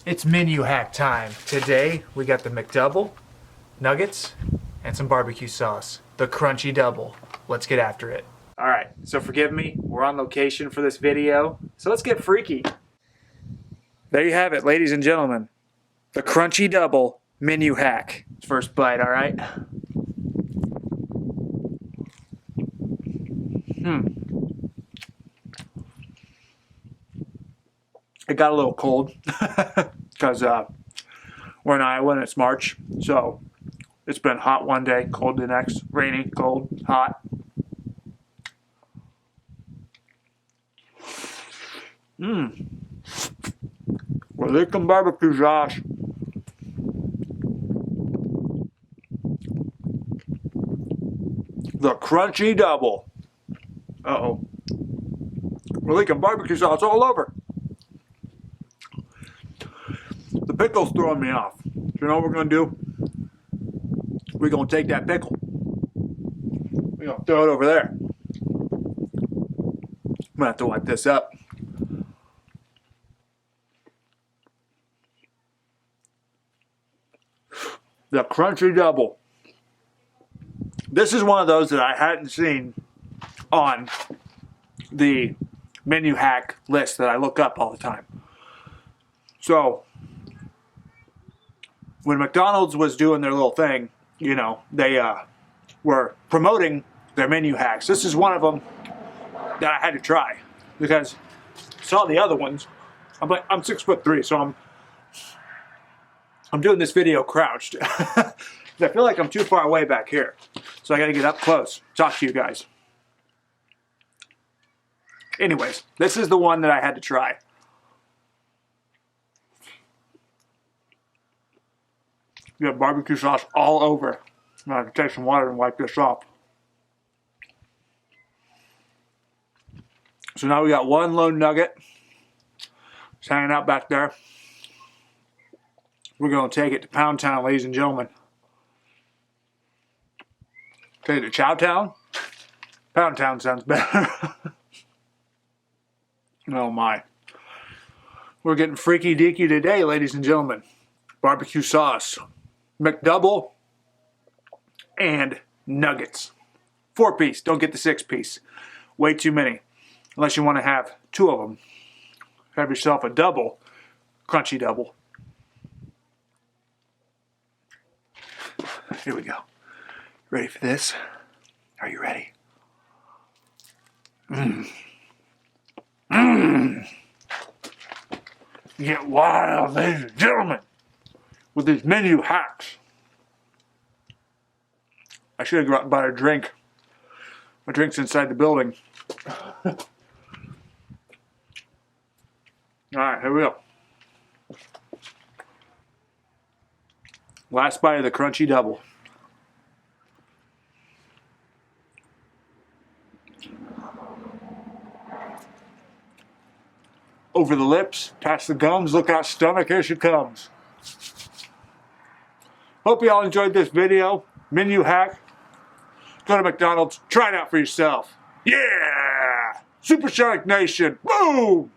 It's menu hack time. Today we got the McDouble, nuggets, and some barbecue sauce. The crunchy double. Let's get after it. Alright, so forgive me, we're on location for this video, so let's get freaky. There you have it, ladies and gentlemen. The crunchy double menu hack. First bite, alright? It got a little cold because we're in Iowa and it's March, so it's been hot one day, cold the next, rainy, cold, hot. We're licking barbecue sauce. The crunchy double. Uh-oh. We're leaking barbecue sauce all over. The pickle's throwing me off. You know what we're going to do? We're going to take that pickle. We're going to throw it over there. I'm going to have to wipe this up. The crunchy double. This is one of those that I hadn't seen on the menu hack list that I look up all the time. So when McDonald's was doing their little thing, you know, they were promoting their menu hacks. This is one of them that I had to try because I saw the other ones. I'm 6'3", so I'm doing this video crouched. I feel like I'm too far away back here, so I got to get up close, talk to you guys. Anyways, this is the one that I had to try. You have barbecue sauce all over. I'm going to take some water and wipe this off. So now we got one lone nugget. It's hanging out back there. We're going to take it to Pound Town, ladies and gentlemen. Take it to Chow Town? Pound Town sounds better. Oh my. We're getting freaky deaky today, ladies and gentlemen. Barbecue sauce, McDouble, and nuggets. 4-piece, don't get the 6-piece. Way too many. Unless you want to have 2 of them. Have yourself a double, crunchy double. Here we go. Ready for this? Are you ready? Get wild, ladies and gentlemen, with these menu hacks. I should have gone out and bought a drink. My drink's inside the building. Alright, here we go. Last bite of the crunchy double. Over the lips, past the gums, look out stomach, here she comes. Hope you all enjoyed this video. Menu hack. Go to McDonald's, try it out for yourself. Yeah! Supersonic Nation, boom!